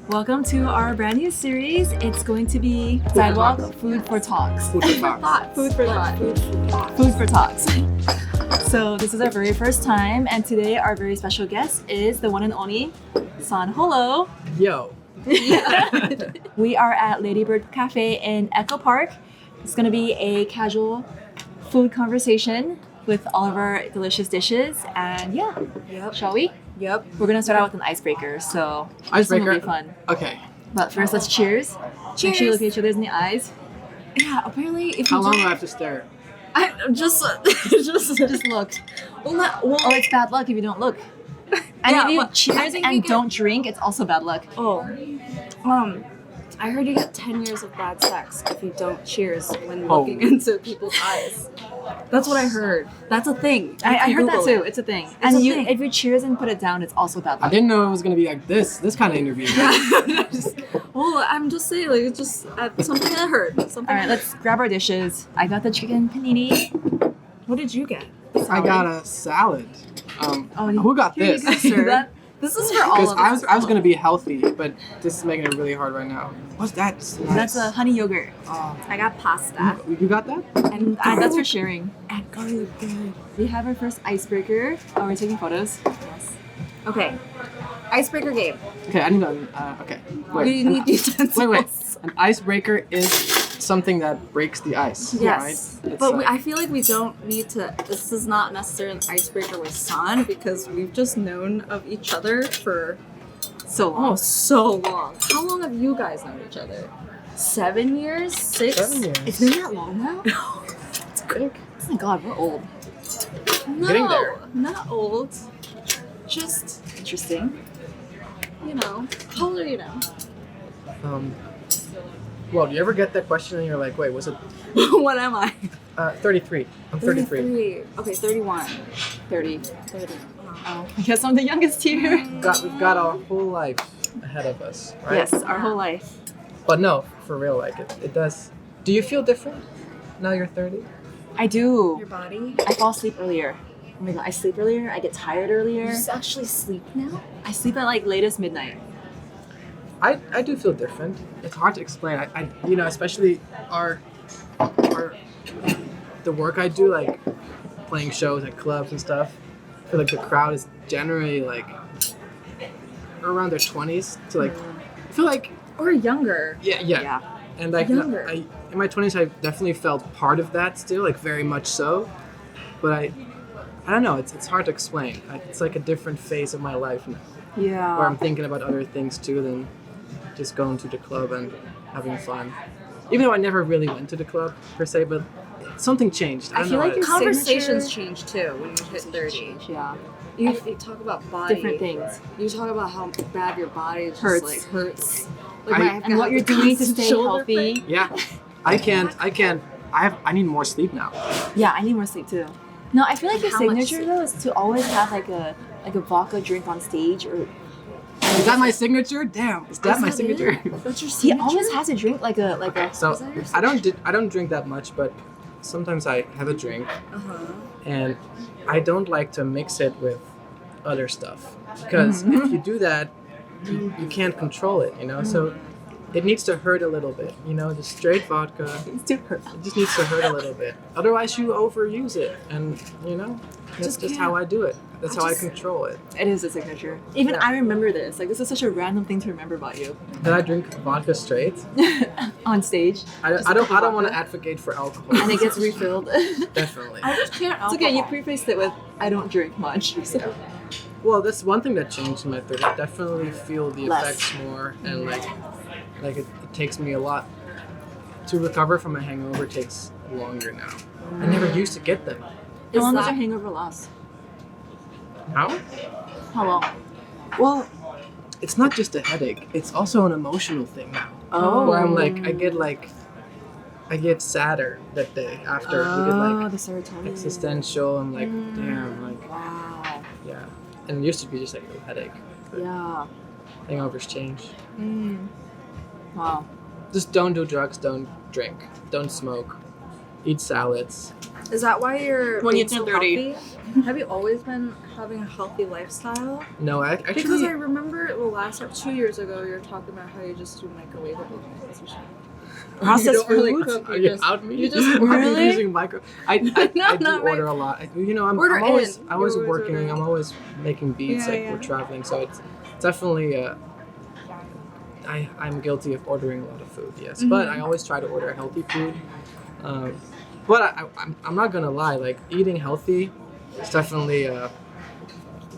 Welcome to our brand new series. It's going to be Sidewalk Food for Talks. Food for thoughts. Food for thoughts. Food for Talks. So this is our very first time, and today our very special guest is the one and only San Holo. Yo. We are at Lady Byrd Café in Echo Park. It's going to be a casual food conversation with all of our delicious dishes, and shall we? Yep. We're gonna start out with an icebreaker, so Icebreaker? this one will be fun. Okay. But first, let's cheers. Make sure you look at each other in the eyes. Yeah, apparently if How you long do I have to stare? I just look. well, Or it's bad luck if you don't look. And Yeah, if you well, I cheers think and you get- don't drink, it's also bad luck. I heard you get 10 years of bad sex if you don't cheers when Oh. looking into people's eyes. That's what I heard. That's a thing. I You heard that Google too. it. It's a thing. It's And a you, thing. if you cheers and put it down, it's also bad I luck. didn't know it was gonna be like this kind of interview. Well, I'm just saying, like, it's just something I heard. Something All right, let's grab our dishes. I got the chicken panini. What did you get? I got a salad. Oh, who got here you this? go, sir. This is for all Because of us. I was gonna be healthy, but this is making it really hard right now. What's that? Nice. That's a honey yogurt. Oh. I got pasta. You got that? And that's for sharing. And garlic bread. We have our first icebreaker. Oh, we're taking photos. Yes. Okay. Icebreaker game. Okay, I need to. Okay. Wait. You need utensils. Wait. An icebreaker is something that breaks the ice. Yes, Right? It's but like- I feel like we don't need to. This is not necessarily an icebreaker with San because we've just known of each other for So long. so long. How long have you guys known each other? 7 years? 6? 7 years. It's been that long now? It's quick. Oh my god, we're old. No, Getting there. not old. Just, Interesting. you know. How old are you now? Well, do you ever get that question and you're like, wait, was it What am I? 33? I'm 33. Okay, 31. 30. 30. Oh, I guess I'm the youngest here. We've got our whole life ahead of us, right? Yes, our whole life. But no, for real, like it does. Do you feel different now you're 30? I do. Your body? I fall asleep earlier. Oh my god, I sleep earlier. I get tired earlier. You just actually sleep now? I sleep at like latest midnight. I do feel different. It's hard to explain. I you know, especially our the work I do, like playing shows at clubs and stuff. I feel like the crowd is generally like around their 20s to like. I feel like Or younger. yeah. And like Younger. in my 20s, I definitely felt part of that still, like very much so. But I don't know. It's hard to explain. It's like a different phase of my life now, Yeah. where I'm thinking about other things too than just going to the club and having fun. Even though I never really went to the club per se, but something changed. I don't feel know. like your Conversations signature- change too when you hit 30. Yeah. You talk about body. Different things. You talk about how bad your body just Hurts. like hurts. And what you're doing to stay healthy. Yeah, I can't. I need more sleep now. Yeah, I need more sleep too. No, I feel like your How much signature though is to always have like a vodka drink on stage, or Is that my signature? Damn, is that my signature? That's your he signature? always has a drink like a So Is that your I don't drink that much, but sometimes I have a drink, Uh-huh. and I don't like to mix it with other stuff because if you do that, you can't control it, you know. So it needs to hurt a little bit, you know. Just straight vodka. It's too hurt. It just needs to hurt a little bit. Otherwise, you overuse it, and you know, that's just how I do it. That's how I control it. It is a signature. Even Yeah. I remember this. Like, this is such a random thing to remember about you. Did I drink vodka straight? On stage. I Just a don't cup of want to vodka. advocate for alcohol. And it gets refilled. It's Definitely. I just can't. okay, you prefaced it with, I don't drink much. So. Well, that's one thing that changed in my 30s. I definitely feel the Less. effects more, and like it takes me a lot to recover from a hangover. Takes longer now. I never used to get them. How long does that- your hangover last? How? How long? Well, it's not just a headache. It's also an emotional thing now. Oh. Where I'm like, I get sadder that day after we did like the serotonin. existential. I'm like, damn, like Wow. yeah. And it used to be just like a headache. But Yeah. hangovers change. Wow. Just don't do drugs, don't drink, don't smoke, eat salads, Is that why you're When you being turn so 30. healthy? Have you always been having a healthy lifestyle? No, actually. Because I remember the last 2 years ago, you were talking about how you just do microwavable things or something. Processed You don't really foods? cook, Are you you just, out me? you just I'm Really? using micro. I do not order a lot. I'm Order always in. I was You're always working. ordering. I'm always making beats Yeah, like yeah. we're traveling. So it's definitely. I'm guilty of ordering a lot of food. Yes, but I always try to order healthy food. But I'm not gonna lie. Like eating healthy, is definitely.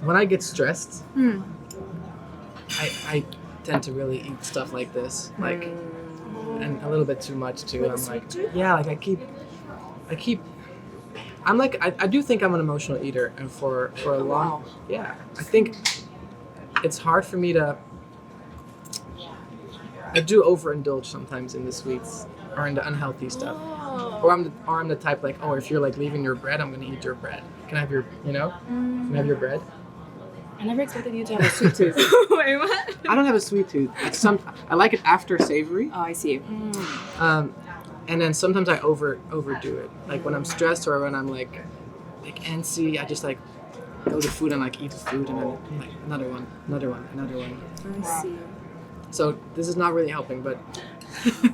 When I get stressed, I tend to really eat stuff like this, like, and a little bit too much too. Like a I'm sweet like, tooth? yeah, like I keep. I'm like I do think I'm an emotional eater, and for a long, yeah, I think it's hard for me to. I do overindulge sometimes in the sweets or in the unhealthy stuff, or I'm the type like, oh, if you're like leaving your bread, I'm gonna eat your bread. Can I have your, can I have your bread? I never expected you to have a sweet tooth. Wait, what? I don't have a sweet tooth. I like it after savory. Oh, I see. And then sometimes I overdo it. Like when I'm stressed or when I'm like antsy, I just like go to food and like eat the food and then I'm like another one. I see. So this is not really helping, but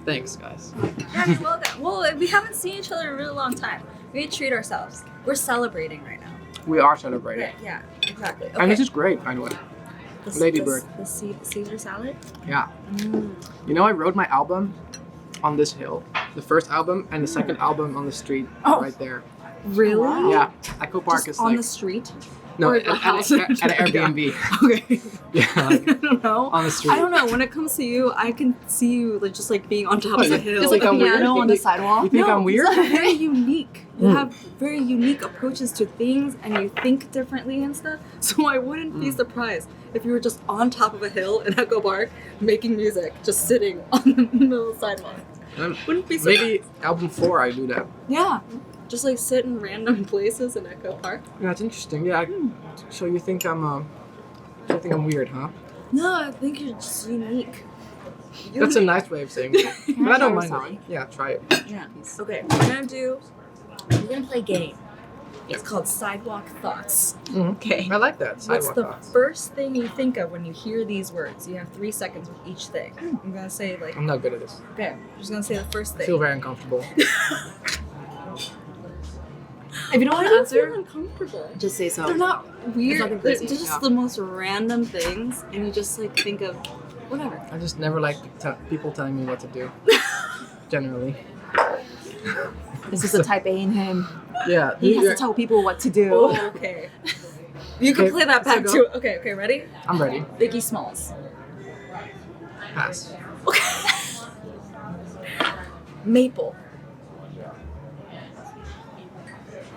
thanks guys. Yeah, you're welcome. Well, we haven't seen each other in a really long time. We need to treat ourselves. We're celebrating right now. We are celebrating. Yeah, exactly. Okay. And this is great, by the way. Lady Byrd. The Caesar salad? Yeah. I wrote my album on this hill. The first album and the second album on the street right there. Really? Yeah. Echo Park Just is on like the street? no, or at the house? an Airbnb. Okay. Yeah. Like, I don't know. on the street. I don't know. When it comes to you, I can see you like just like being on top What, of a you hill. Just like a I'm weird? piano on the You sidewalk. think I'm weird? You're very unique. You have very unique approaches to things, and you think differently and stuff. So I wouldn't be surprised if you were just on top of a hill in Echo Park making music, just sitting on the middle of the sidewalk. Wouldn't be surprised. Maybe album 4 I do that. Yeah, just like sit in random places in Echo Park. Yeah, it's interesting. Yeah. So you think I'm weird, huh? No, I think you're just unique. That's a nice way of saying it. But I don't try mind salad? it. Yeah, try it. Yeah. Okay, we're gonna play a game. Yeah. It's called Sidewalk Thoughts. Mhm. Okay. I like that. What's Sidewalk the thoughts. first thing you think of when you hear these words? You have 3 seconds with each thing. I'm gonna say like, I'm not good at this. okay, I'm just gonna say the first I thing. feel very uncomfortable. If you don't want Why to do you feel answer, uncomfortable? just say so. They're not weird. nothing They're crazy, just yeah. the most random things, and you just like think of whatever. I just never like people telling me what to do. Generally. This is the type A in him. Yeah. He has you're- to tell people what to do. Oh, okay. You can Okay, play that back so too. Okay, ready? I'm ready. Biggie Smalls. Pass. Maple.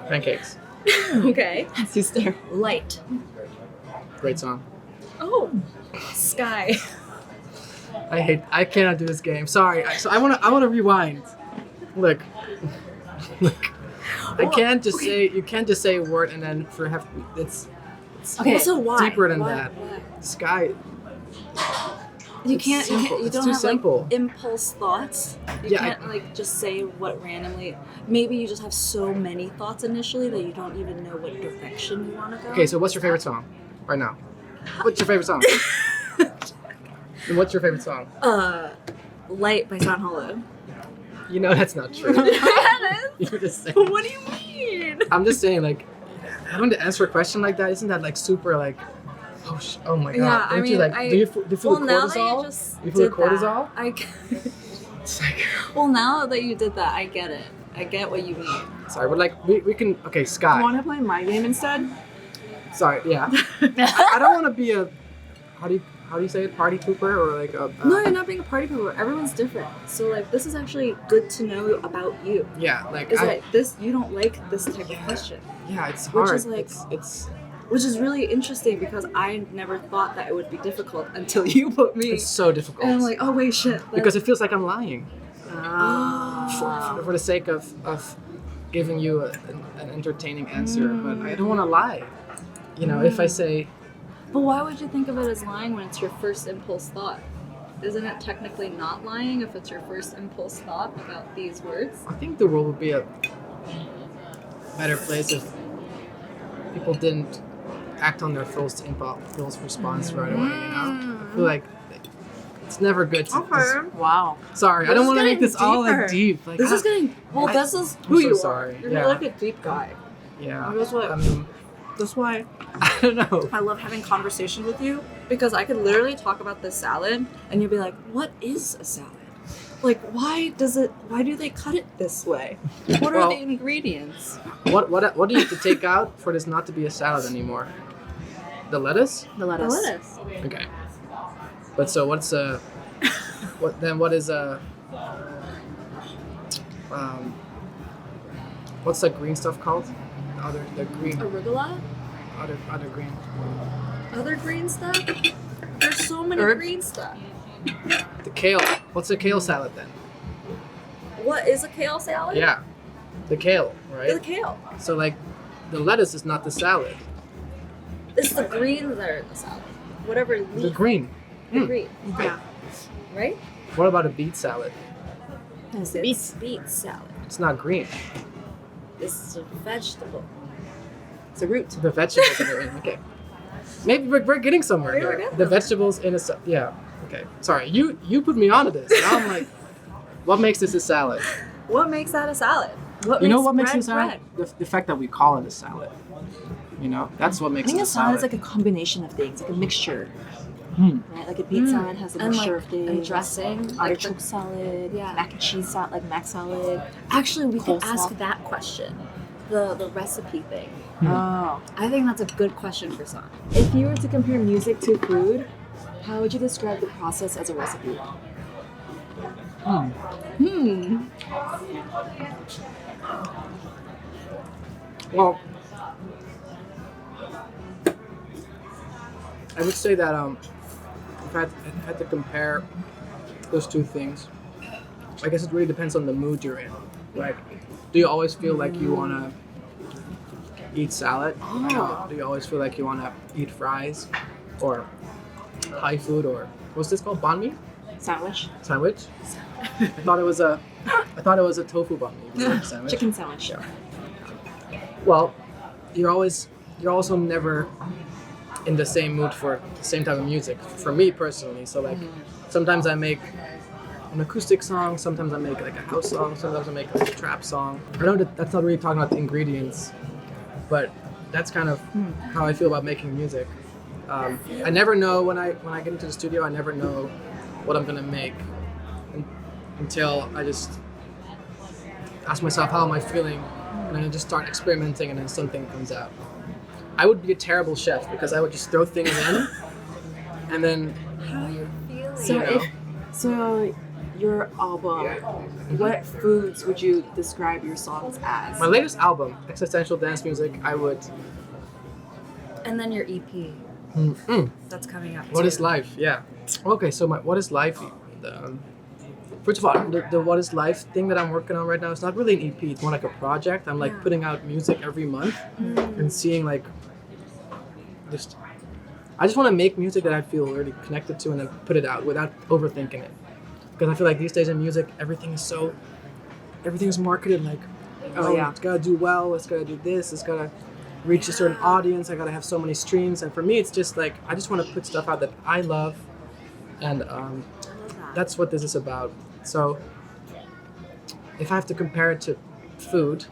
Pancakes. Okay. That's his stare. Light. Great song. Oh. Sky. I cannot do this game. Sorry. I wanna rewind. Look. I can't just say you can't just say a word and then it's Okay. Also, why? deeper than Why? that. Why? Sky. You It's can't. simple. You It's don't too have simple. like impulse thoughts. You Yeah, can't like just say what randomly. Maybe you just have so many thoughts initially that you don't even know what direction you want to go. Okay, so what's your favorite song right now? What's your favorite song? And what's your favorite song? Light by San Holo. You know that's not true. You're just saying. What do you mean? I'm just saying, like, having to answer a question like that, isn't that like super like, oh my god? Yeah, Don't I you mean, like? Do you feel well, the now that you cortisol? just You feel the did that, cortisol? It's like, well, now that you did that, I get it. I get what you mean. sorry, but like we can. Okay, Sky. Want to play my game instead? Sorry, yeah. I don't want to be a. How do you say it? Party pooper or like a. No, you're not being a party pooper. Everyone's different. So like, this is actually good to know about you. Yeah, like Is like this? You don't like this type of question, yeah, it's which hard. is like- it's which is really interesting because I never thought that it would be difficult until you put me. it's so difficult. And I'm like, oh wait, shit. because it feels like I'm lying Oh. for the sake of giving you an entertaining answer, but I don't want to lie. You know, if I say But why would you think of it as lying when it's your first impulse thought? Isn't it technically not lying if it's your first impulse thought about these words? I think the world would be a better place if people didn't act on their false response right away. You know, I feel like it's never good to. Wow. Sorry, I don't want to make this all like deep. Like, This is getting well. This is I'm who so you sorry. are. You're Yeah. like a deep guy. Yeah. That's what. I mean, That's why I don't know. I love having conversation with you, because I could literally talk about this salad and you'd be like, "What is a salad? Like, why do they cut it this way? What are Well- the ingredients?" What do you have to take out for this not to be a salad anymore? The lettuce? The lettuce. Okay. But so what's what is what's the green stuff called? The green Arugula? other green. Other green stuff? There's so many Herb? green stuff. The kale. What's a kale salad then? What is a kale salad? Yeah. The kale, The right? kale. So like the lettuce is not the salad. It's the greens that are in the salad. Whatever leaf. The green. The green. Yeah. Right? What about a beet salad? It's beet salad. It's not green. It's a vegetable. It's a root. The vegetables that are in. Okay. Maybe we're getting somewhere Maybe we're here. getting The somewhere. vegetables in a yeah. Okay. Sorry. You put me onto this. Now I'm like, what makes this a salad? What makes that a salad? You know what makes bread it a salad? The fact that we call it a salad. You know, that's what I makes think it a salad is like a combination of things, like a mixture. Hmm. Right? Like a beet salad has a And mixture like of things. and dressing. Like Artichoke salad, Yeah. mac and cheese salad, like mac salad. actually, we could Coleslaw. ask that question. The recipe thing. Oh. I think that's a good question for San. If you were to compare music to food, how would you describe the process as a recipe? Well, I would say that if I had to compare those two things, I guess it really depends on the mood you're in. Like, do you always feel like you want to eat salad? Oh. Do you always feel like you want to eat fries, or Thai food, or what's this called? Banh mi Sandwich? sandwich? I thought it was a tofu banh mi sandwich. Chicken sandwich. Well, you're also never in the same mood for the same type of music. For me personally, so like sometimes I make an acoustic song, sometimes I make like a house song, sometimes I make like a trap song. I know that's not really talking about the ingredients, but that's kind of how I feel about making music. I never know when I get into the studio. I never know what I'm gonna make until I just ask myself how am I feeling, and then I just start experimenting, and then something comes out. I would be a terrible chef because I would just throw things in, and then How you feeling? So You know. so your album, what foods would you describe your songs as? my latest album, Existential Dance Music, I would. And then your EP that's coming out. What too. is life? Yeah. Okay, so my what is life? First of all, the what is life thing that I'm working on right now is not really an EP. It's more like a project. I'm like Yeah. putting out music every month and seeing like I just want to make music that I feel really connected to and then put it out without overthinking it. Because I feel like these days in music, everything is marketed like, yeah. it's gotta do well, it's gotta do this, it's gotta reach a certain audience, I gotta have so many streams. And for me, it's just like, I just want to put stuff out that I love. And that's what this is about. So if I have to compare it to food,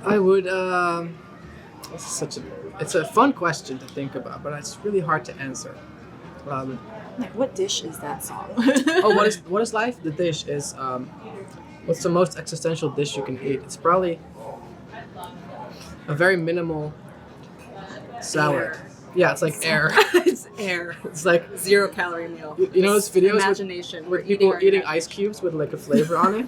I would, it's a fun question to think about, but it's really hard to answer. Like, what dish is that song? Oh, what is life? The dish is what's the most existential dish you can eat? It's probably a very minimal salad. Air. Yeah, it's like air. It's air. It's like 0 calorie meal. you know those videos Imagination. with people our eating imagination. ice cubes with like a flavor on it.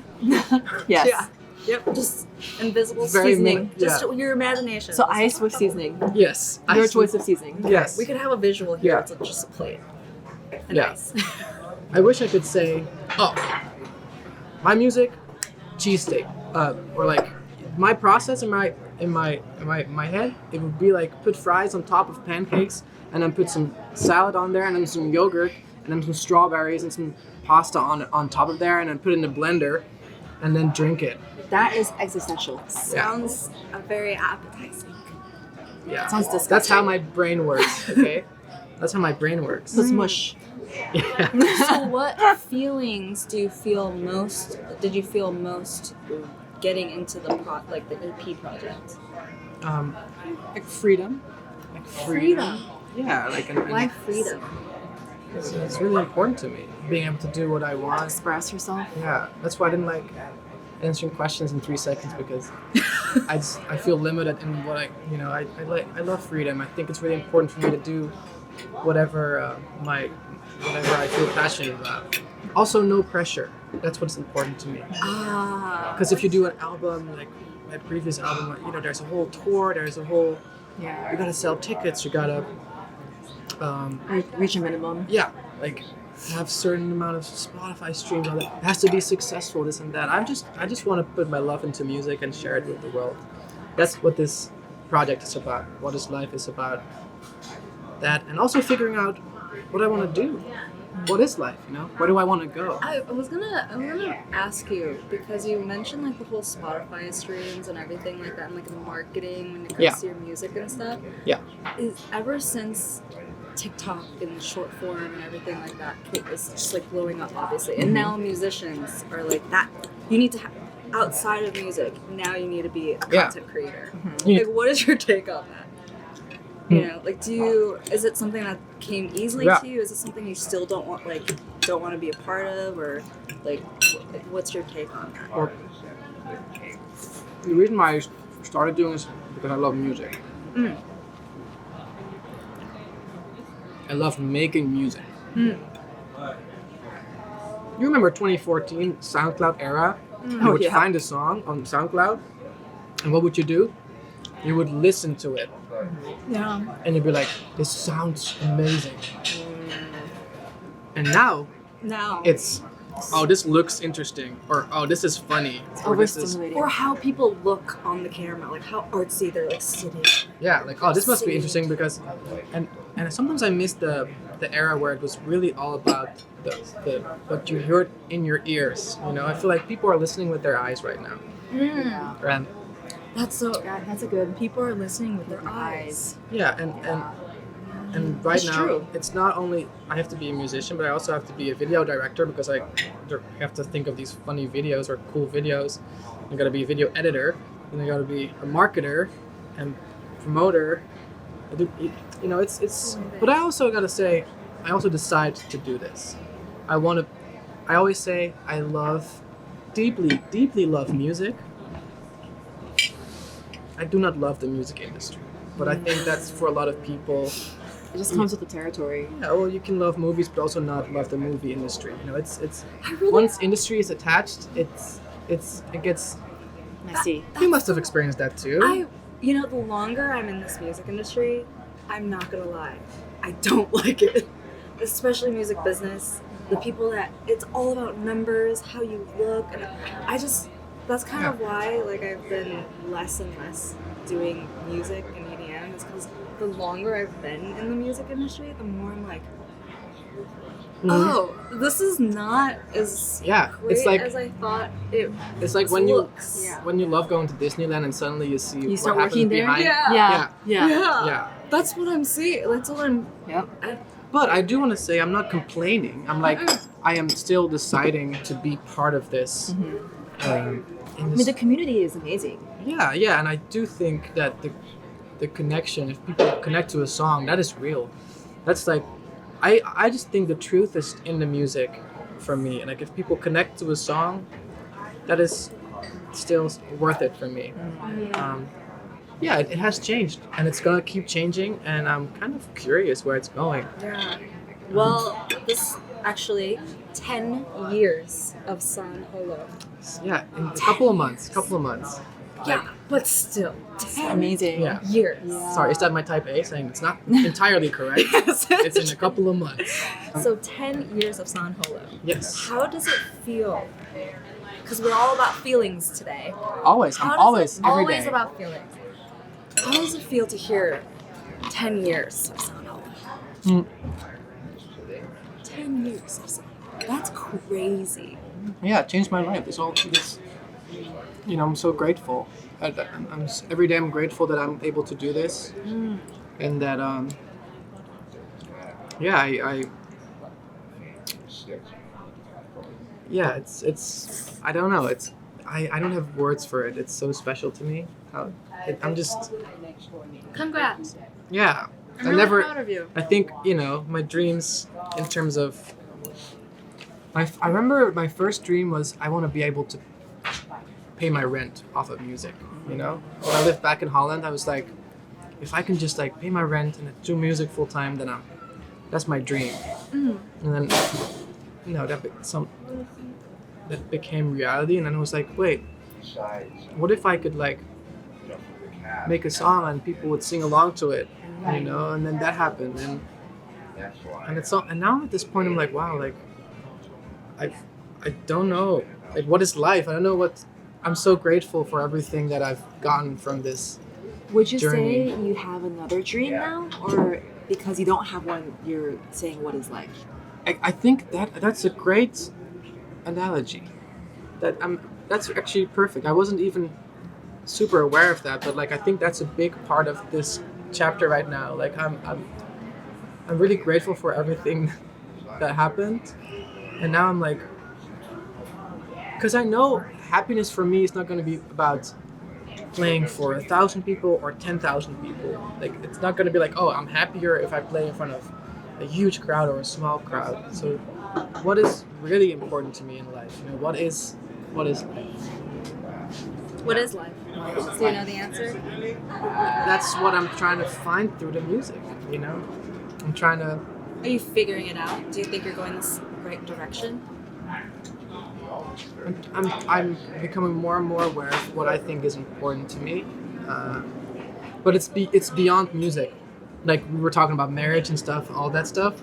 Yes. Yeah. Yep. Just invisible Very seasoning. yeah. Just your imagination. So ice with seasoning. Yes. Your ice choice with- of seasoning. Yes. we could have a visual here. Yeah. It's just a plate. And Yeah. ice. I wish I could say, oh, my music, cheesesteak, or like my process in my head, it would be like put fries on top of pancakes, and then put some salad on there, and then some yogurt, and then some strawberries and some pasta on top of there, and then put it in the blender, and then drink it. That is existential. Sounds very appetizing. Yeah. Sounds disgusting. That's how my brain works, okay? That's how my brain works. So it's mush. Yeah. So what feelings do you feel most? Did you feel most getting into the the EP project? Like freedom. Like freedom. Yeah, like Why freedom? It's really important to me, being able to do what I want. Express yourself. Yeah, that's why I didn't like answering questions in 3 seconds, because I feel limited in what I love freedom. I think it's really important for me to do whatever whatever I feel passionate about. Also, no pressure. That's what's important to me. Because if you do an album like my previous album, there's a whole tour, there's a whole you gotta sell tickets, you gotta Reach a minimum. yeah, like have certain amount of Spotify streams. All that. It has to be successful, this and that. I just want to put my love into music and share it with the world. That's what this project is about. What this life is about. That, and also figuring out what I want to do. What is life? Where do I want to go? I was gonna ask you, because you mentioned like the whole Spotify streams and everything like that, and like the marketing when it comes to your music and stuff. Yeah. Is ever since TikTok and short form and everything like that is just like blowing up, obviously, and now musicians are like that. You need to outside of music. Now you need to be a content creator. Like, what is your take on that? Like, is it something that came easily to you? Is it something you still don't want to be a part of, or like, what's your take on that? Well, the reason why I started doing this is because I love music. I love making music. You remember 2014 SoundCloud era? You would find a song on SoundCloud, and what would you do? You would listen to it. Yeah. And you'd be like, this sounds amazing. And now it's, oh, this looks interesting, or oh, this is funny, or this is, Or how people look on the camera, like how artsy they're like sitting. yeah, like, oh, this must be interesting, because, and sometimes I miss the era where it was really all about the what you heard in your ears. I feel like people are listening with their eyes right now. And That's a good. People are listening with their eyes. yeah, and right now, true. it's not only I have to be a musician, but I also have to be a video director, because I have to think of these funny videos or cool videos. I gotta be a video editor, and I gotta be a marketer and promoter. It's. But I also gotta say, I also decide to do this. I always say I deeply love music. I do not love the music industry, but I think that's for a lot of people. It just comes with the territory. Yeah, well, you can love movies, but also not love the movie industry. It's once industry is attached, it gets. Messy. You must have experienced that too. The longer I'm in this music industry, I'm not gonna lie, I don't like it. Especially music business. The people that it's all about numbers, how you look, and that's kind of why I've been less and less doing music and EDM, is because the longer I've been in the music industry, the more I'm like, oh, this is not as great it's like, as I thought it. It's like when you love going to Disneyland and suddenly you see You what start happens working there? behind. Yeah. That's what I'm seeing. That's what I'm. Yep. But I do want to say I'm not complaining. I'm like, I am still deciding to be part of this. The community is amazing. Yeah, and I do think that the connection, if people connect to a song, that is real. That's like, I just think the truth is in the music for me. And like, if people connect to a song, that is still worth it for me. It has changed, and it's gonna keep changing, and I'm kind of curious where it's going. Yeah. Well, this actually 10 years of San Holo. Yeah, in a couple of months. Yeah, but still, 10 Amazing. Yeah. years. Yeah. Sorry, is that my type A saying it's not entirely correct? Yes. It's in a couple of months. So 10 years of San Holo. Yes. How does it feel? Because we're all about feelings today. Always. I'm always, every always day. about feelings. How does it feel to hear 10 years of San Holo? 10 years of San Holo. That's crazy. Yeah, it changed my life. This I'm so grateful. Every day I'm grateful that I'm able to do this, and that yeah, yeah, it's I don't know. I don't have words for it. It's so special to me. I'm just Congrats. yeah. I'm really proud of you. I think my dreams in terms of. I remember my first dream was I want to be able to pay my rent off of music. When I lived back in Holland, I was like, if I can just like pay my rent and do music full time, then that's my dream. And then that became reality, and then I was like, wait, what if I could like make a song and people would sing along to it, and then that happened, and now I'm at this point I'm like, wow, like I don't know, like what is life? I don't know what. I'm so grateful for everything that I've gotten from this. Would you journey. say you have another dream now, or because you don't have one, you're saying what is life? I think that's a great analogy. That's actually perfect. I wasn't even super aware of that, but like I think that's a big part of this chapter right now. Like I'm really grateful for everything that happened, and now I'm like, because I know happiness for me is not going to be about playing for 1,000 people or 10,000 people. Like it's not going to be like, oh, I'm happier if I play in front of a huge crowd or a small crowd. So what is really important to me in life? What is life? What is life? Do you know the answer? That's what I'm trying to find through the music. I'm trying to. Are you figuring it out? Do you think you're going this right direction? I'm becoming more and more aware of what I think is important to me, but it's beyond music. Like we were talking about marriage and stuff, all that stuff.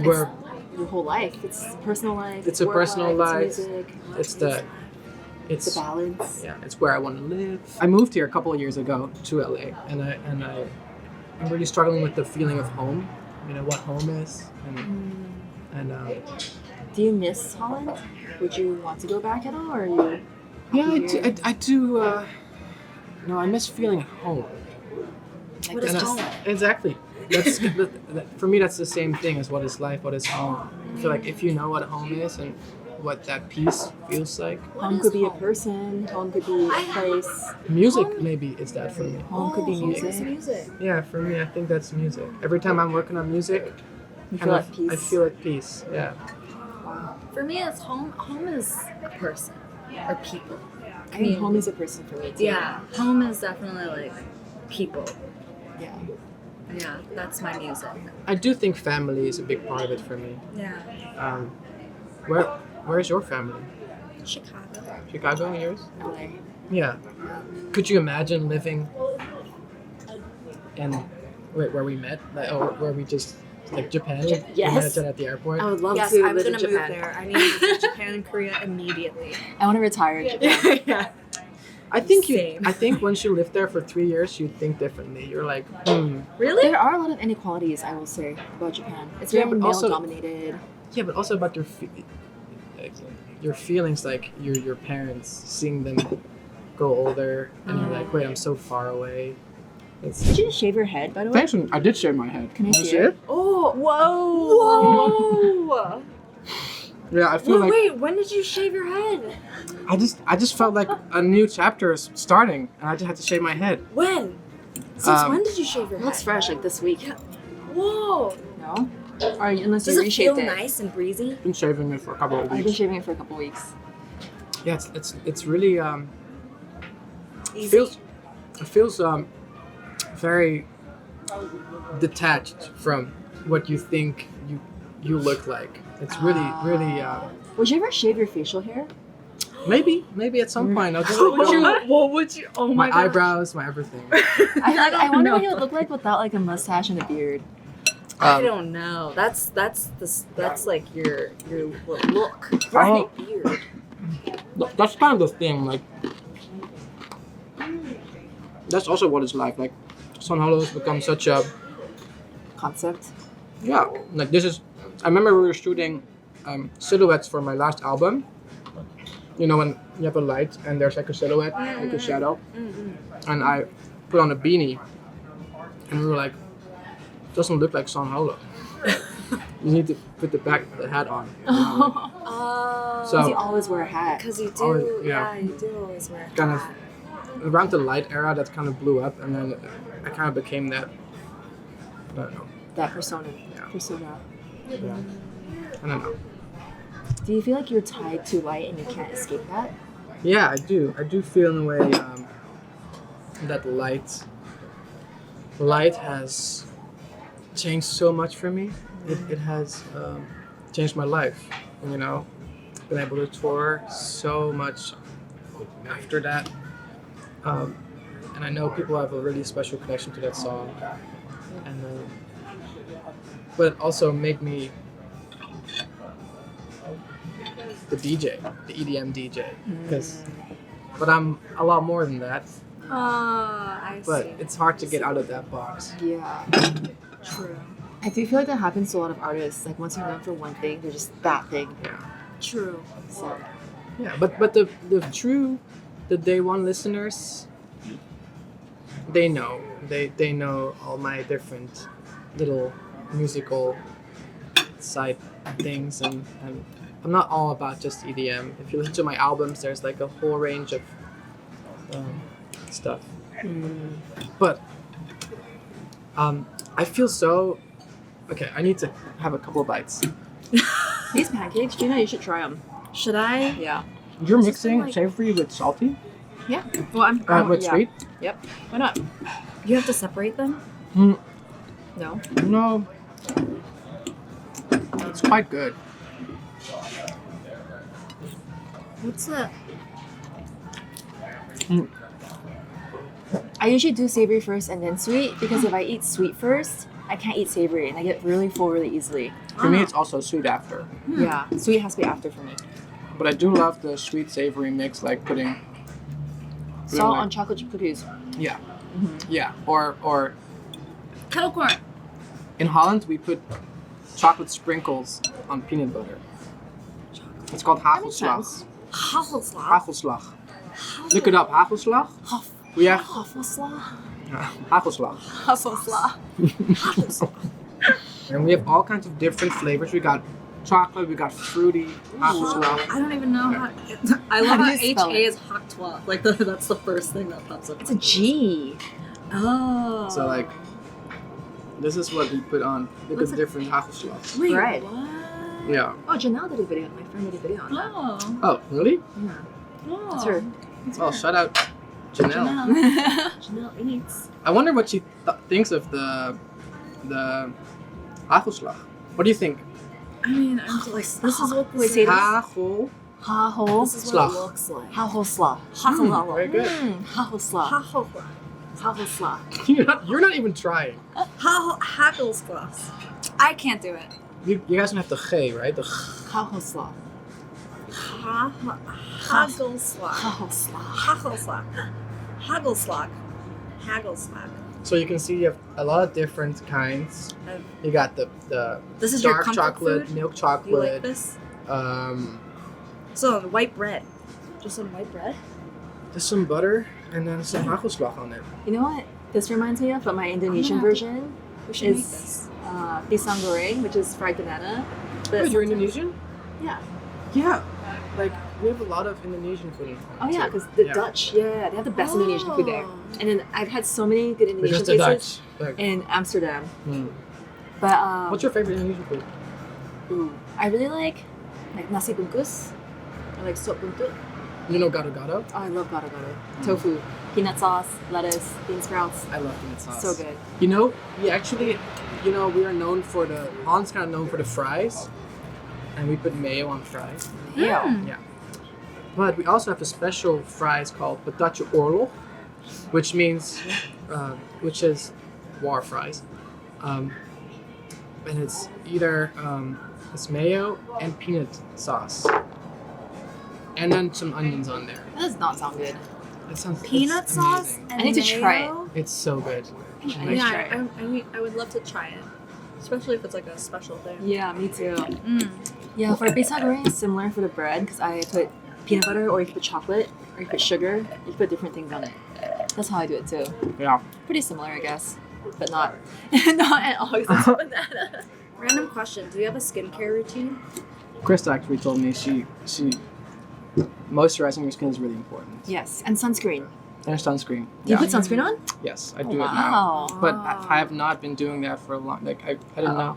Where Your whole life. It's personal life. it's a personal life. It's music. It's the balance. Yeah, it's where I want to live. I moved here a couple of years ago to LA, and I'm really struggling with the feeling of home. What home is, and Do you miss Holland? Would you want to go back at all, or are you? yeah, I do. No, I miss feeling at home. Like What is this- home? Exactly. That's for me. That's the same thing as what is life, what is home. I feel like if you know what home is and what that peace feels like, Home is could be a home? person. Home could be a place. music maybe is that for me. Home could be home is music. music. Yeah, for me, I think that's music. Every time I'm working on music, You feel at peace. I feel at peace. Yeah. For me, it's home. Home is a person or people. I mean, home is a person for me too. Yeah, home is definitely like people. Yeah. Yeah, that's my music. I do think family is a big part of it for me. Yeah. Where's your family? Chicago. Chicago, yours? LA. Yeah. Could you imagine living in where we met, or where we just like Japan? We met Yes. each other at the airport. I would love Yes, to I'm live in gonna move Japan. there. I need to go to Japan and Korea immediately. I want to retire in Japan. Yeah. I think Same. I think once you live there for 3 years, you think differently. You're like, Really? There are a lot of inequalities, I will say, about Japan. It's Yeah, very but also- male-dominated. yeah, but also about your feelings, like your parents, seeing them go older, and you're like, wait, I'm so far away. Did you just shave your head, by the way? I did shave my head. Can I see it? Oh, whoa! Whoa! Yeah, I feel like Wait, when did you shave your head? I just felt like a new chapter is starting, and I just had to shave my head. When? Since Um, when did you shave your It head? looks fresh, like this week. Whoa! No? Or unless Does you it feel reshaped it. nice and breezy? Been shaving it for a couple of I've been weeks. shaving it for a couple weeks. Yeah, it's really Easy. it feels very detached from what you think you look like. It's really Would you ever shave your facial hair? maybe at some point I'll just What would you? Oh my my god! eyebrows, my everything. I wonder know. what he would look like without like a mustache and a beard. I don't know. That's like your look. Right. Beard. That's kind of the thing. Like that's also what it's like. Like San Holo has become such a Concept. yeah. Like this is. I remember we were shooting silhouettes for my last album, you know, when you have a light and there's like a silhouette, like a shadow, and I put on a beanie, and we were like, doesn't look like San Holo. You need to put the hat on. Oh. Because you So always wear a hat. Because you do, Always- yeah. yeah. You do always wear a kind of hat. around the light era, that kind of blew up, and then I kind of became that. I don't know. That persona. Yeah. Persona. Yeah. I don't know. Do you feel like you're tied to light and you can't escape that? Yeah, I do. I do feel in a way that light has changed so much for me. It has changed my life. You know, been able to tour so much after that, and I know people have a really special connection to that song, and but it also made me the DJ, the EDM DJ, but I'm a lot more than that. Oh, I But see. it's hard to get out of that box. Yeah. True. I do feel like that happens to a lot of artists. Like once you're known for one thing, they're just that thing. Yeah, True. So yeah. But the day one listeners, they know all my different little musical side things, and I'm not all about just EDM. If you listen to my albums, there's like a whole range of stuff. But I feel so. Okay, I need to have a couple of bites. these pancakes, Gina, you should try them. Should I? Yeah. You're Just mixing like- savory with salty, Yeah. Well, with yeah. sweet. Yep. Why not? you have to separate them? Mm, No. no, it's quite good. What's the? I usually do savory first and then sweet because if I eat sweet first, I can't eat savory and I get really full really easily. For me, it's also sweet after. Yeah. Sweet has to be after for me. But I do love the sweet savory mix, like putting Salt like- on chocolate chip cookies. yeah, yeah. Or Kettle corn. in Holland we put chocolate sprinkles on peanut butter. It's called hagelslag. Hagelslag. Hagelslag. Look it up. Hagelslag. We have Hagelslag. hagelslag. Hagelslag. And we have all kinds of different flavors. We got chocolate. We got fruity hagelslag. I don't even know how. I love How how do you spell HA is Haktoa. Like that's the first thing that pops up. It's a G. Oh. So like, this is what we put on. Look Looks at like- different hagelslags. Wait, Right. what? Yeah. Oh, Janelle did a video. My friend did a video on that. Oh. Oh, really? Yeah. Oh. That's her. Oh, shout out Janelle. Janelle eats. I wonder what she thinks of the hagelslag. What do you think? I mean, I'm just like, this is what Wait, this say is. this? Hagel. Hagel. This is what Slag. it looks like. Hagelslag. Hagelslag. Very good. Hagelslag. Hagelslag. Hagelslag. You're not even trying. Hagelslag. I can't do it. You guys don't have the G, right? The G. Hagelslag. Hagelslag. Hagelslag. Hagelslag. Hagelslag. So you can see you have a lot of different kinds. You got the This is your dark comfort chocolate, food? milk You chocolate. like this? Um, So white bread. Just some white bread? there's some butter and then some hagelslag on it. You know what this reminds me of? But my Indonesian Yeah. version We should make is this. pisang goreng, which is fried banana. But Wait, you're Indonesian? Yeah. Yeah. Like we have a lot of Indonesian food in Holland. Oh yeah, too. because the Yeah. Dutch, yeah, they have the best Indonesian food there. Oh. And then I've had so many good But Indonesian just the places Dutch. Like, in Amsterdam. hmm. But What's your favorite Indonesian food? ooh, I really like nasi bungkus or like sop buntut. You know gado gado? Oh, I love gado gado. Tofu, peanut sauce, lettuce, bean sprouts. I love peanut sauce. So good. You know, we actually, we are known for Holland's kind of known for the fries, and we put mayo on fries. Yeah. Yeah. But we also have a special fries called patatje oorlog, which means, which is war fries. And it's either, it's mayo and peanut sauce. And then some onions on there. That does not sound good. It sounds Peanut it's sauce amazing. and I need to try it. mayo? It's so good. I need to Yeah, try it. I would love to try it. Especially if it's like a special thing. Yeah, me too. Mm. Yeah, for pisang goreng, it's similar for the bread because I put peanut butter, or you could put chocolate, or you could put sugar. You could put different things on it. That's how I do it too. Yeah. Pretty similar, I guess, but not not at all expensive banana. Random question: do you have a skincare routine? Krista actually told me she moisturizing your skin is really important. Yes, and sunscreen. And sunscreen. Do you put sunscreen on? Yes, I do it Wow. now. But I have not been doing that for a long. Like I didn't know.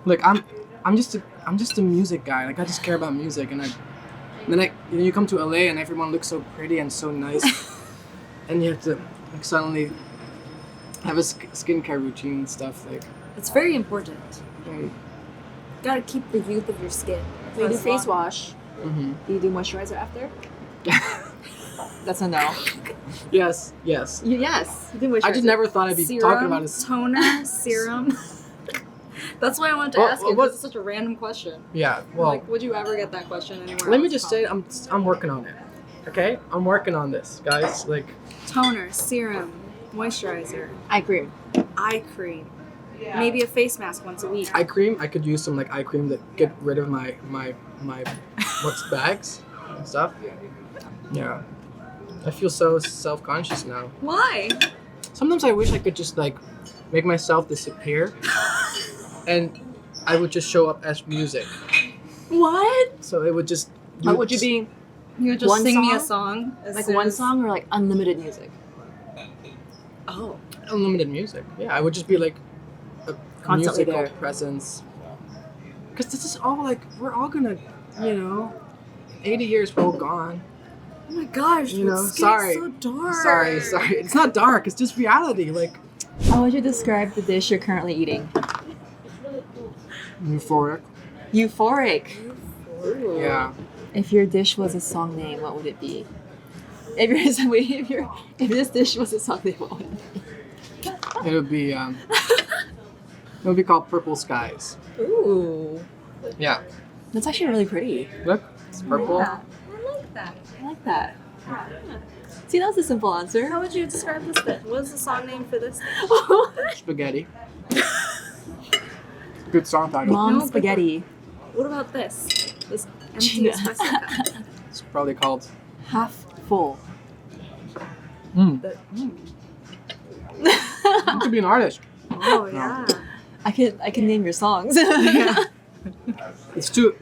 Like I'm just a music guy. Like I just care about music, and then you come to LA and everyone looks so pretty and so nice, and you have to like suddenly have a skincare routine and stuff like. It's very important. Like, Gotta keep the youth of your skin. Do you do face wash? mm-hmm. Do you do moisturizer after? That's a no. Yes. Yes, you do moisturizer. I just never thought I'd be talking about this. Toner, serum. That's why I wanted to Well, ask you. what- Because it's such a random question. Yeah. Well, Like, would you ever get that question anywhere let me else? just say I'm working on it. Okay, I'm working on this, guys. Like. Toner, serum, moisturizer, eye cream. eye cream, maybe a face mask once a week. Eye cream, I could use some like eye cream that get rid of my what's bags and stuff. Yeah. I feel so self-conscious now. Why? Sometimes I wish I could just like make myself disappear and I would just show up as music. What? So it would just How would you be? You would just One sing me a song? song. as Like soon one as- song or like unlimited music? Oh. unlimited music. Yeah, I would just be like a Constantly musical there. presence. Cuz this is all like we're all going to, 80 years we're all gone. Oh my gosh, You know, it's sorry. getting so dark. Sorry. It's not dark. It's just reality. Like How would you describe the dish you're currently eating? euphoric. Euphoric. Yeah. If your dish was a song name, what would it be? If this dish was a song name, what would it be? It would be called Purple Skies. Ooh, Yeah. that's actually really pretty. Look, it's purple. Yeah, I like that. I like that. See, that was a simple answer. How would you describe this then? What is the song name for this? Spaghetti. Good song title. Mom No, but- spaghetti. What about this? This empty Gina. espresso cup. It's probably called. Half full. The- You could be an artist. Oh yeah. I can name your songs. It's too.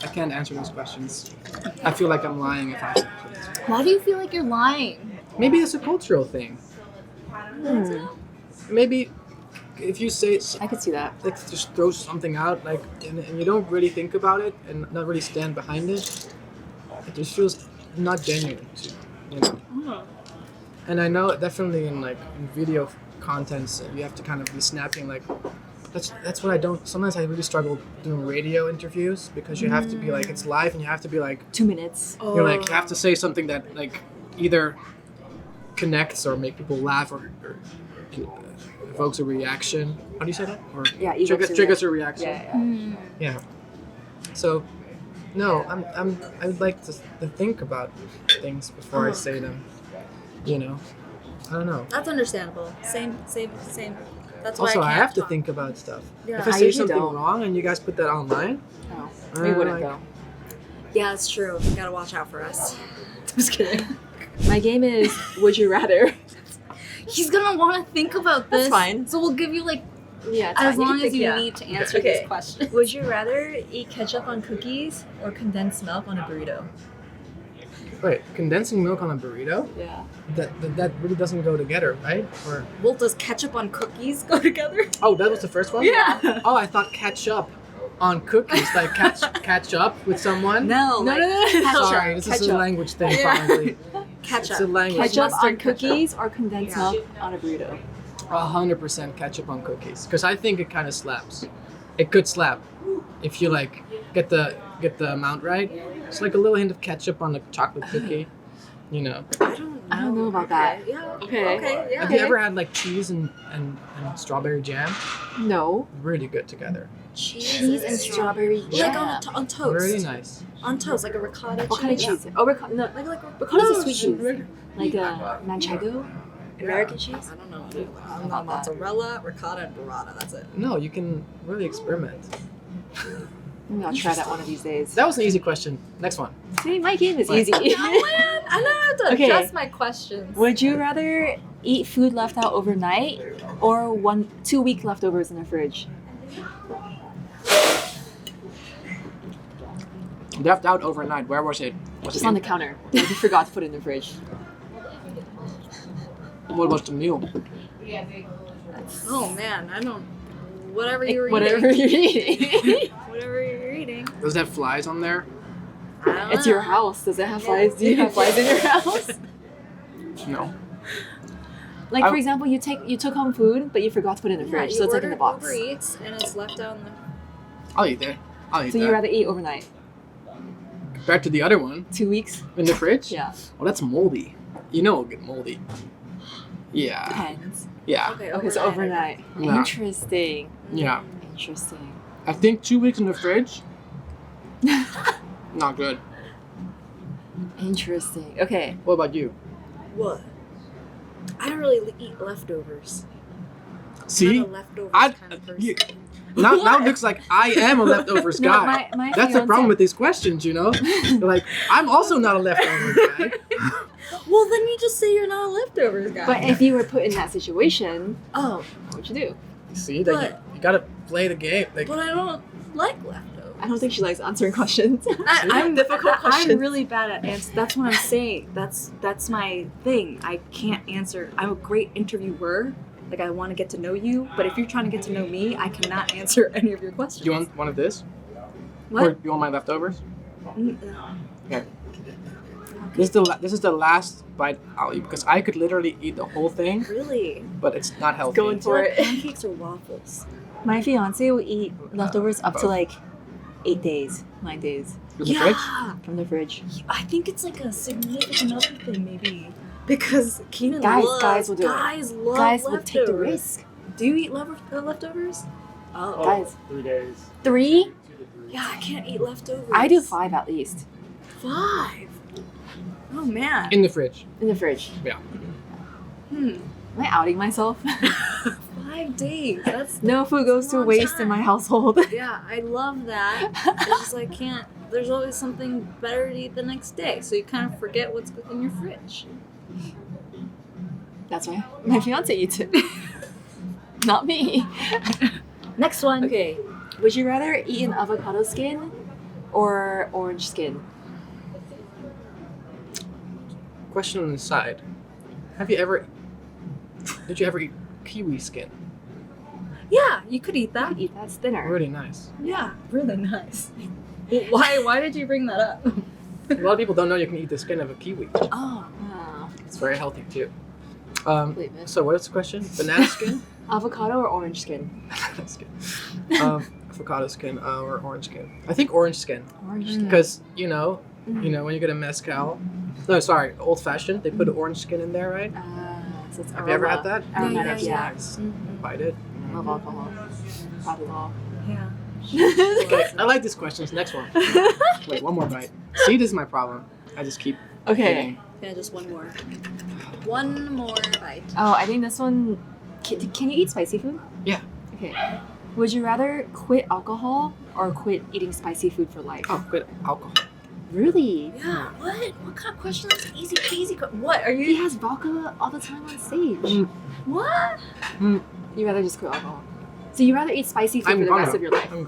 I can't answer those questions. I feel like I'm lying if I answer this. Why do you feel like you're lying? Maybe it's a cultural thing. Maybe if you say I could see that. like just throw something out like and you don't really think about it and not really stand behind it, it just feels not genuine to you. And I know definitely in like in video contents you have to kind of be snapping like that's what I don't sometimes I really struggle doing radio interviews because you have to be like it's live and you have to be like 2 minutes. you're like you have to say something that like either connects or make people laugh or evokes a reaction. How do you say that? Or Yeah, evokes triggers a a reaction. Yeah. Yeah. So, no, I would like to think about things before I say them. You know, I don't know. That's understandable. Same. That's why Also, I can't have to talk. think about stuff. Yeah, if I I say usually something don't. wrong and you guys put that online, No, we wouldn't like- though. Yeah, it's true. You gotta watch out for us. Just kidding. My game is Would You Rather. He's gonna want to think about this. That's fine. So we'll give you like Yeah, it's as fine. long can as pick- you yeah. need to answer Okay. these questions. Would you rather eat ketchup on cookies or condensed milk on a burrito? wait, condensing milk on a burrito? Yeah. That really doesn't go together, right? Or Well, does ketchup on cookies go together? oh, that was the first one. Yeah. Oh, I thought catch up on cookies, like catch up with someone. No, No, no, no, no. Sorry, this is a Ketchup. language thing, Yeah. probably. ketchup. It's a language. Ketchup on Mustard ketchup. cookies or condensed Yeah. milk on a burrito? 100% ketchup on cookies, because I think it kind of slaps. It could slap if you like get the amount right. It's like a little hint of ketchup on the chocolate cookie, you know. I don't know about that. Okay, yeah. Okay. Okay. Yeah. Have you ever had like cheese and strawberry jam? No. Really good together. Cheese and strawberry jam. Like on toast. Really nice. On toast, like a ricotta What kind of cheese. cheese? Oh, no. Like Ricotta's a sweet cheese. Like manchego? American cheese? I don't know. I'm not mozzarella, ricotta, and burrata. That's it. No, you can really experiment. Maybe I'll try that one of these days. That was an easy question. Next one. See, my game is Wait. easy. No, man, I don't have to Okay. adjust my questions. Would you rather eat food left out overnight or 2 week leftovers in the fridge? Left out overnight. Where was it? Was Just it on the counter. Like you forgot to put it in the fridge. What was the meal? Oh man, I don't. Whatever you were Whatever eating. you're eating. Whatever you're eating. Does it have flies on there? I don't It's know. your house. Does it have flies? Do you have flies in your house? No. Like for example, you took home food, but you forgot to put it in the Yeah, fridge, you so it's like in the ordered box. Uber Eats and it's left out in the. I'll eat that. I'll eat So that. you rather eat overnight? Compared to the other one 2 weeks? in the fridge? Yeah. Well, that's moldy. You know it'll get moldy. Yeah. Depends. Yeah. Okay, so overnight. Yeah. Interesting. Yeah. Interesting. I think 2 weeks in the fridge. Not good. Interesting. Okay. What about you? What? I don't really eat leftovers. See? I'm not a leftovers I kind of person. you, now it looks like I am a leftovers No, guy. my That's the fiance- problem with these questions, you know? You're like, I'm also not a leftovers guy. Well, then you just say you're not a leftovers guy. But if you were put in that situation, oh, what would you do? See, that you gotta play the game. Like, but I don't like leftovers. I don't think she likes answering questions. I'm difficult questions. I'm really bad at answering. That's what I'm saying. That's my thing. I can't answer. I'm a great interviewer. Like I want to get to know you, but if you're trying to get to know me, I cannot answer any of your questions. you want one of this? What? Or you want my leftovers? Mm, Okay. This is the last bite I'll eat because I could literally eat the whole thing, Really? but it's not healthy. Going Do you for like it. pancakes or waffles? My fiance will eat leftovers up to both. like 8 days, 9 days In the fridge? from the fridge. I think it's like a significant other thing, maybe. Because Keenan Guys will do it. Guys love Guys will leftovers. take the risk. Do you eat leftovers? Oh. Guys, 3 days. 3? 2 to 3. Yeah, I can't eat leftovers. I do 5 at least 5. Oh man. In the fridge. in the fridge. Yeah. Hmm. Am I outing myself? 5 days. That's No food goes to Long waste in my time. household. yeah. I love that. It's just I can't. There's always something better to eat the next day, so you kind of forget what's in your fridge. That's why my fiance eats it. Not me. Next one. Okay. Would you rather eat an avocado skin or orange skin? Question on the side. Did you ever eat kiwi skin? Yeah, you could eat I that. could eat that dinner. Really nice. Yeah, really nice. Well, why did you bring that up? A lot of people don't know you can eat the skin of a kiwi. Oh. Oh, It's very healthy too. believe it. So what is the question? Banana skin? Avocado or orange skin? Banana skin. Avocado skin or orange skin. I think orange skin. Orange skin. Because, when you get a mezcal. No, sorry, old fashioned, they put orange skin in there, right? So it's Have you ever had aroma. that? Aromatic, Yeah, yeah. Nice. Mhm. Bite it. Love alcohol. Not at all. Yeah. Okay, I like these questions. Next one. Wait, one more bite. See, this is my problem. I just keep Okay. eating. Yeah, just one more. One more bite. Oh, I think this one. Can you eat spicy food? Yeah. Okay. Would you rather quit alcohol or quit eating spicy food for life? Oh, quit alcohol. Really? Yeah. What kind of question is easy peasy? What are He you? has vodka all the time on stage. Mm. What? You rather just quit alcohol. So you rather eat spicy food for the rest of your life. I'm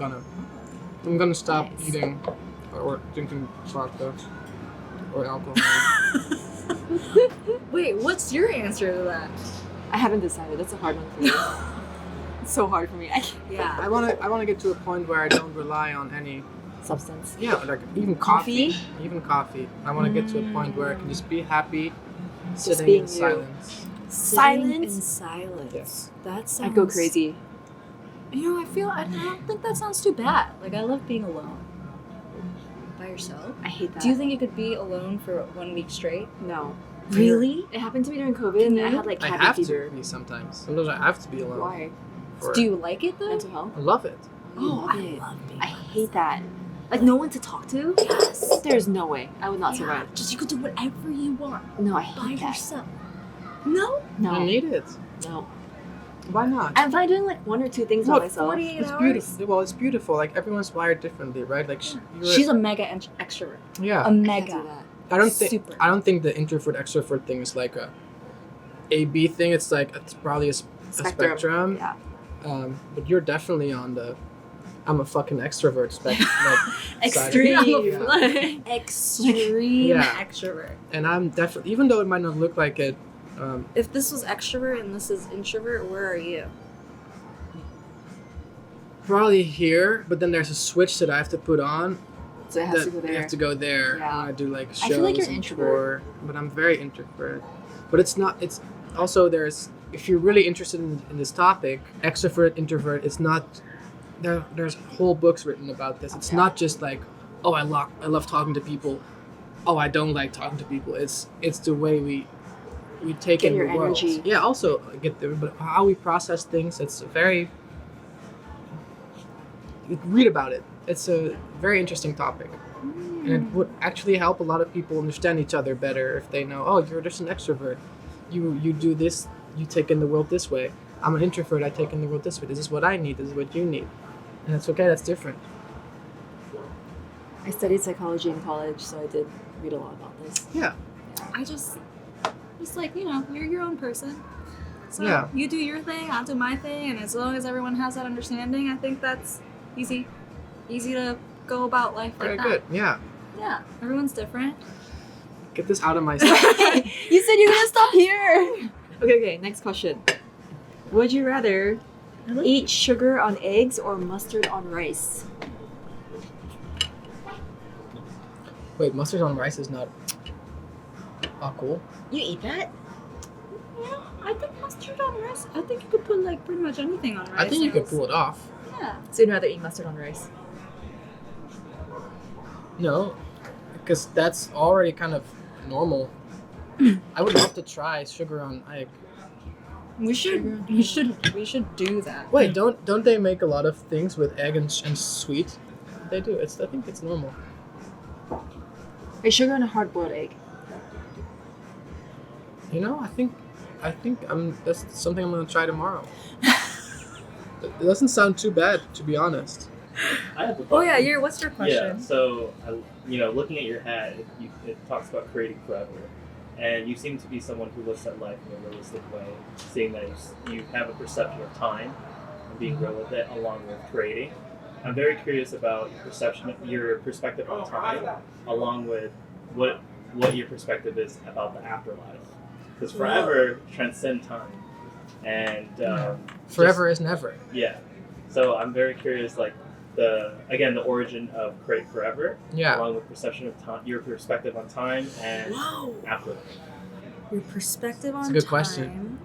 gonna stop Nice. eating or drinking vodka or alcohol. Wait, what's your answer to that? I haven't decided. That's a hard one for me. It's so hard for me. I can't. Yeah. I wanna get to a point where I don't rely on any. Substance. Yeah, like even Coffee? coffee. Even coffee. I want to get to a point where I can just be happy, sitting being in you. silence. Sitting in Silence? silence. Yes. That sounds. I'd go crazy. I don't think that sounds too bad. Like I love being alone. By yourself. I hate that. Do you think you could be alone for 1 week straight? No. Really? It happened to me during COVID, and I you? had like I cabin have fever. to be sometimes. Sometimes I have to be alone. Why? for- Do you like it though? Mental health. I love it. Oh, I love it. love being I by hate that. Like no one to talk to. Yes. There's no way. I would not Yeah, survive. just you could do whatever you want No, I by hate that. yourself. No? I No. need it. No. Why not? I'm fine doing like 1 or 2 things by Look, myself. 48 It's hours. beautiful. Well, it's beautiful. Like everyone's wired differently, right? Like She's a mega extrovert. yeah. A mega. do that. I don't think super. I don't think the introvert extrovert thing is like a B thing. It's like it's probably a spectrum. Yeah. But you're definitely on the I'm a fucking extrovert spectrum. Like, side of it. Extreme. Yeah. Extreme Yeah. extrovert. And I'm definitely, even though it might not look like it, If this was extrovert and this is introvert, where are you? probably here. But then there's a switch that I have to put on. So it has to That go there. you have to go there Yeah. when I do like shows I feel like you're and introvert. tour. But I'm very introvert. But it's not. It's also there's if you're really interested in this topic, extrovert introvert. It's not. There's whole books written about this. It's not just like, oh, I love talking to people. Oh, I don't like talking to people. It's the way we take Get in your the world. energy. Yeah, also get there, but how we process things. It's very. Read about it. It's a very interesting topic, and it would actually help a lot of people understand each other better if they know. Oh, you're just an extrovert. You do this. You take in the world this way. I'm an introvert. I take in the world this way. This is what I need. This is what you need. And that's okay, that's different. I studied psychology in college, so I did read a lot about this. Yeah. I just like, you're your own person. So Yeah. you do your thing, I'll do my thing, and as long as everyone has that understanding, I think that's easy to go about life like Very that. good. Yeah. Yeah, everyone's different. Get this out of my sight. You said you're gonna stop here. Okay, next question. Would you rather eat sugar on eggs or mustard on rice? Wait, mustard on rice is not. Oh, cool. You eat that? Yeah, I think mustard on rice. I think you could put like pretty much anything on rice. I think you could pull it off. Yeah. So you'd rather eat mustard on rice? No, because that's already kind of normal. I would love to try sugar on egg. We should do that. Wait, don't they make a lot of things with egg and sweet? They do. I think it's normal. Wait, sugar on a hard-boiled egg. You know, I think that's something I'm gonna try tomorrow. It doesn't sound too bad, to be honest. I have a Oh yeah, question. what's your question? Yeah, so looking at your hat, it talks about creating forever, and you seem to be someone who looks at life in a realistic way, seeing that you have a perception of time and being real with it, along with creating. I'm very curious about your perspective on time, along with what your perspective is about the afterlife, because forever transcends time, and Forever is never. yeah. So I'm very curious, like the origin of Create Forever, Yeah. along with perception of time, your perspective on time and Whoa. afterlife. Your perspective on It's a good time. question.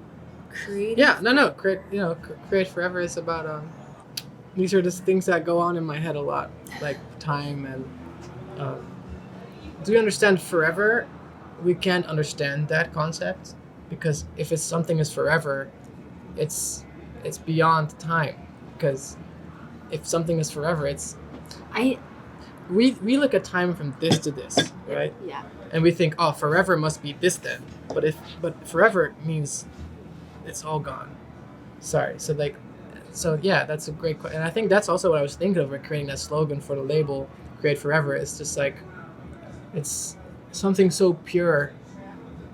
Creative. Yeah. No. Create forever is about These are just things that go on in my head a lot, like time and. Do you understand forever? We can't understand that concept because if something is forever, it's beyond time. Because if something is forever, we look at time from this to this, right? Yeah. And we think, oh, forever must be this then. But forever means it's all gone. Sorry. So yeah, that's a great question. And I think that's also what I was thinking of when creating that slogan for the label, Create Forever. It's just like, it's something so pure.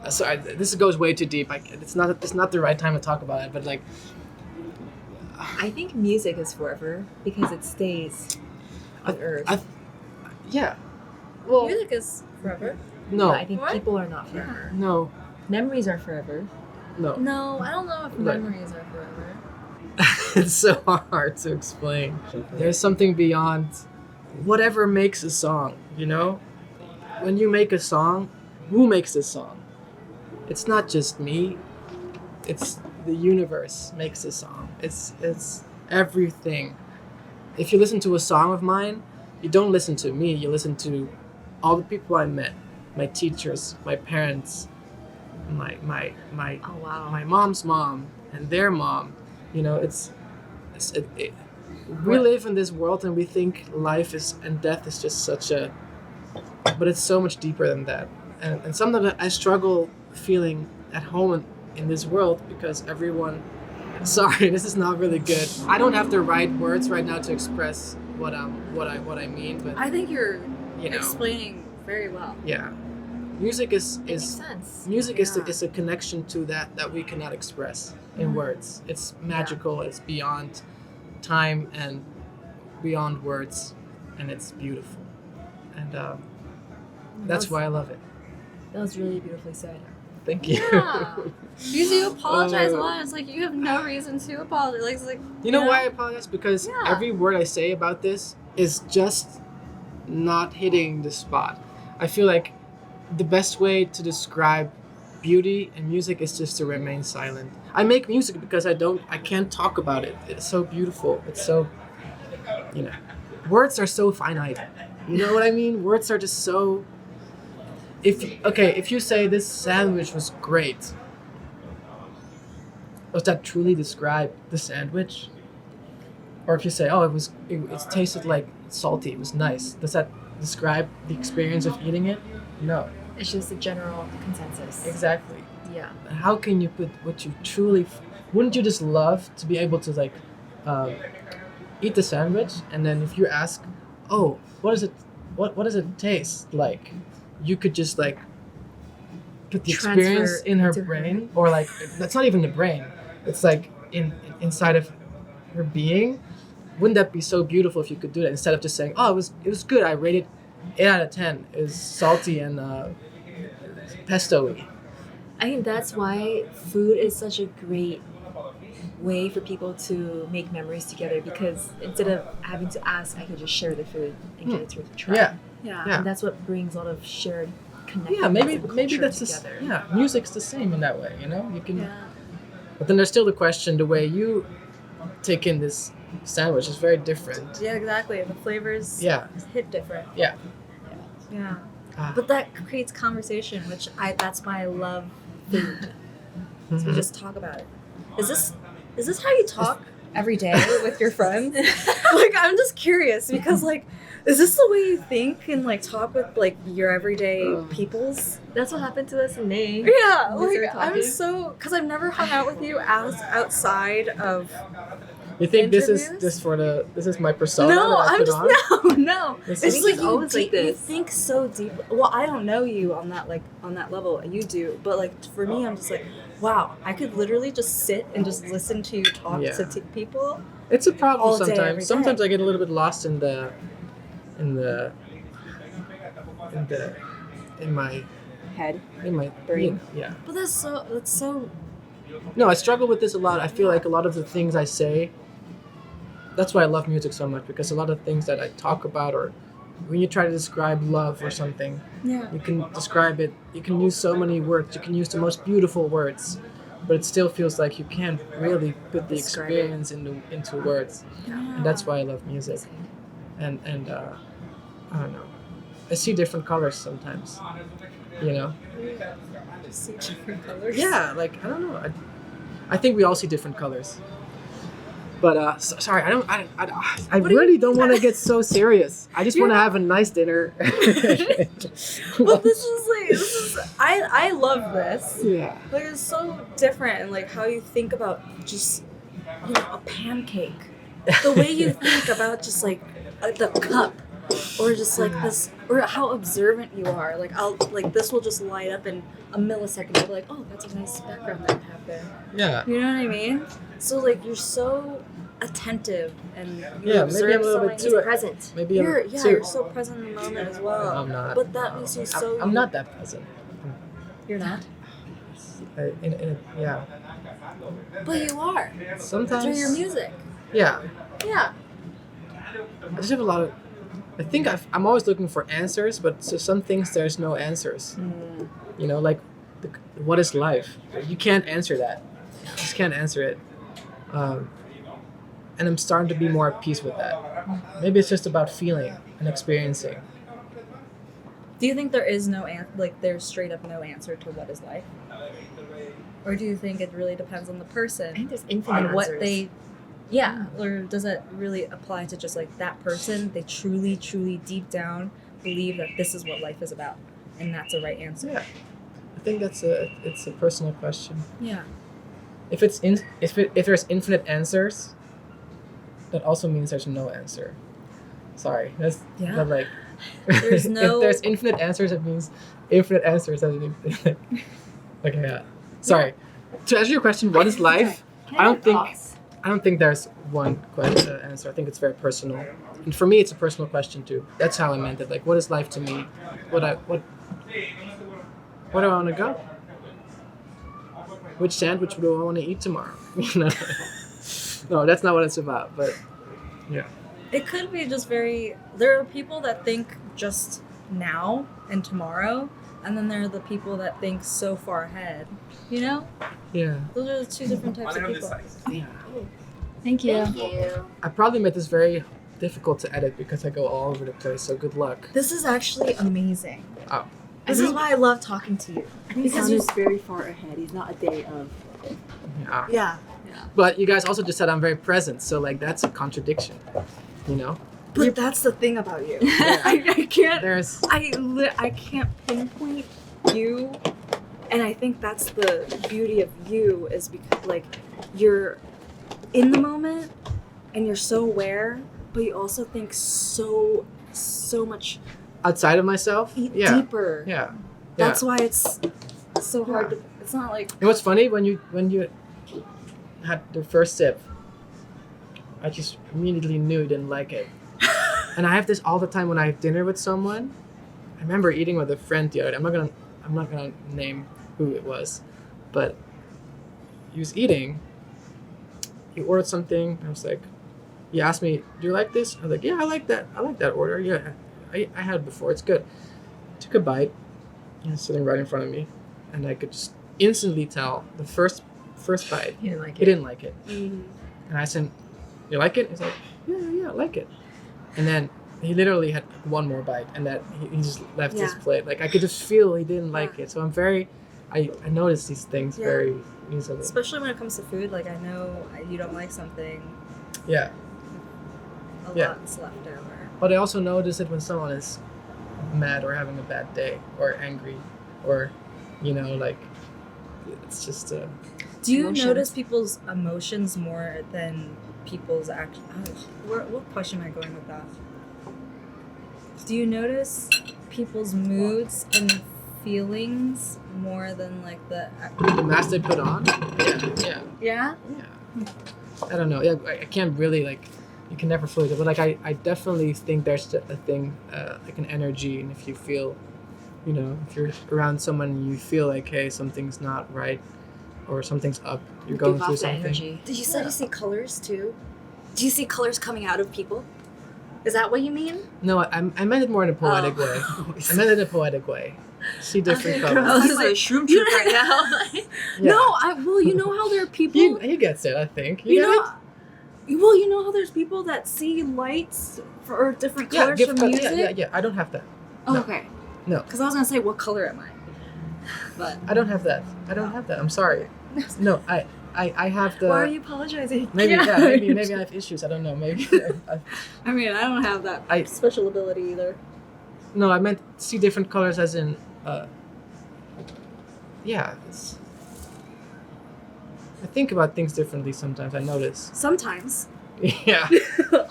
Sorry, this goes way too deep. It's not the right time to talk about it, but like, I think music is forever because it stays on Earth. yeah. Well, Music is forever. no, But I think What? people are not forever. no, Memories are forever. no. No, I don't know if Look. memories are forever. It's so hard to explain. There's something beyond whatever makes a song, you know? When you make a song, who makes the song? It's not just me. It's the universe makes a song. It's everything. If you listen to a song of mine, you don't listen to me, you listen to all the people I met. My teachers, my parents, my Oh wow. my mom's mom and their mom. You know, we live in this world and we think life is and death is just but it's so much deeper than that. And sometimes I struggle feeling at home in this world because everyone Sorry, this is not really good. I don't have the right words right now to express what I mean, but I think you're you know, explaining very well. yeah. Music is Makes sense. music Yeah. is a connection to that we cannot express in words. It's magical. It's beyond time and beyond words, and it's beautiful. And that's why I love it. That was really beautifully said. Thank you. Yeah. Because you apologize a lot. It's like you have no reason to apologize. Like, it's like You know why I apologize? Because Yeah. every word I say about this is just not hitting the spot. I feel like the best way to describe beauty and music is just to remain silent. I make music because I can't talk about it. It's so beautiful. It's so, words are so finite. You know what I mean? Words are just so. If you say this sandwich was great, does that truly describe the sandwich? Or if you say, oh, it tasted like salty, it was nice, does that describe the experience of eating it? No. It's just a general consensus. Exactly. Yeah. How can you put what you truly? Wouldn't you just love to be able to eat the sandwich, and then if you ask, oh, what is it? What does it taste like? You could just put the Transfer experience in her into her. brain, or that's not even the brain. It's inside of her being. Wouldn't that be so beautiful if you could do that instead of just saying, oh, it was good. I rated 8 out of 10. It was salty and pesto-y. I think that's why food is such a great way for people to make memories together, because instead of having to ask, I could just share the food and get it to try. Yeah. Yeah. And that's what brings a lot of shared connection. Yeah, maybe culture that's together. music's the same in that way, you can. Yeah. But then there's still the question: the way you take in this sandwich is very different. Yeah, exactly. The flavors Yeah, hit different. yeah. Yeah. Ah. But that creates conversation, that's why I love food. So we just talk about it. Is this how you talk every day with your friends? Like, I'm just curious because is this the way you think and talk with your everyday peoples? That's what happened to us in May. Yeah, We started I'm talking. so because I've never hung out with you outside of. You think this Interviews? is my persona? No, that I I'm put just on? no. This It's is- like He's you, always like you this. think so deep. Well, I don't know you on that level. You do, but for me, I'm just wow. I could literally just sit and just listen to you talk Yeah. to people. It's a problem All day, every sometimes. day. Sometimes I get a little bit lost in my Head. brain. Yeah. But that's so. No, I struggle with this a lot. I feel like a lot of the things I say. That's why I love music so much, because a lot of things that I talk about, or when you try to describe love or something, Yeah. you can describe it. You can use so many words. You can use the most beautiful words, but it still feels like you can't really put the Describe it. experience into words. And that's why I love music. And I don't know. I see different colors sometimes. Just see different colors. Yeah, I don't know. I think we all see different colors. But sorry, I really don't want to get so serious. I just want to have a nice dinner. But this is I love this. Yeah. It's so different and how you think about just a pancake. The way you think about just the cup, or just this, or how observant you are. This will just light up in a millisecond. You'll be like, oh, that's a nice background that you have there. Yeah. You know what I mean? So you're so attentive and you Yeah, observe maybe I'm a little so bit many- too Present. Maybe You're I'm too. you're so present in the moment as well. I'm not. But that makes you so. I'm not that present. You're not. Yeah. But you are Sometimes. through your music. Yeah. Yeah. I just have a lot of. I think I'm always looking for answers, but so some things there's no answers. What is life? You can't answer that. You just can't answer it. And I'm starting to be more at peace with that. Maybe it's just about feeling and experiencing. Do you think there is no there's straight up no answer to what is life? Or do you think it really depends on the I person think there's infinite and what answers. they yeah, or does it really apply to just that person, they truly, truly deep down believe that this is what life is about and that's the right answer? Yeah. I think it's a personal question. Yeah. if there's infinite answers, that also means there's no answer. Sorry, that's Yeah. but like There's no- if there's infinite answers, it means infinite answers. Okay, yeah. Sorry. To answer your question, what is life? I don't think there's one answer. I think it's very personal, and for me, it's a personal question too. That's how I meant it. Like, what is life to me? Where do I want to go? Which sandwich do I want to eat tomorrow? You know? No, that's not what it's about. But yeah, It could be just very. There are people that think just now and tomorrow, and then there are the people that think so far ahead. You know, yeah. those are the two different types of people. Yeah. Thank you. I probably made this very difficult to edit because I go all over the place. So good luck. This is actually amazing. Oh. This is why I love talking to you. I think Sam is very far ahead. He's not a day of. Yeah. Yeah. But you guys also just said I'm very present, so like that's a contradiction, you know. But that's the thing about you. Yeah. I can't. There's I can't pinpoint you, and I think that's the beauty of you is because like you're in the moment and you're so aware, but you also think so much outside of myself. Yeah. deeper. Yeah. That's why it's so hard to. It's not like. You know what's funny when you had the first sip, I just immediately knew you didn't like it. And I have this all the time when I have dinner with someone. I remember eating with a friend the other day. I'm not gonna name who it was, but he was eating. He ordered something. I was like, he asked me, "Do you like this?" I was like, "Yeah, I like that. I like that order. Yeah, I had it before. It's good." Took a bite. He was sitting right in front of me, and I could just instantly tell the first bite. He didn't like He didn't like it. And I said, "You like it?" He's like, "Yeah, I like it." And then he literally had one more bite, and that he just left his plate. Like I could just feel he didn't like it. So I notice these things very easily. Especially when it comes to food, like I know you don't like something, Yeah. a Yeah. lot's left over. But I also notice it when someone is mad or having a bad day or angry or, you know, like it's just Do you Emotions. notice people's emotions more than people's action? What question am I going with that? Do you notice people's moods and feelings more than like the? the mask they put on. Yeah. Yeah. I don't know. Yeah, I can't really like. You can never fully do, but like I definitely think there's a thing like an energy, and if you feel, you know, if you're around someone and you feel like, hey, something's not right, or something's up, you're going Give through off the something. energy. Did you said you see colors too? Do you see colors coming out of people? Is that what you mean? No, I meant it more in a poetic way. I meant it in a poetic way. See different Okay, colors. This is like a shroom trip right now. Yeah. No, well, you know how there are people. He gets it, I think. You get know, it? well, you know how there's people that see lights or different Yeah, colors from music. yeah. I don't have that. Oh, No. okay. No. Because I was gonna say, what color am I? But I don't have that. I'm sorry. No, I have the. why are you apologizing? Maybe maybe I have issues. I don't know. Maybe. I mean, I don't have that I- special ability either. No, I meant see different colors as in. Yeah. I think about things differently sometimes. I notice. Sometimes. Yeah.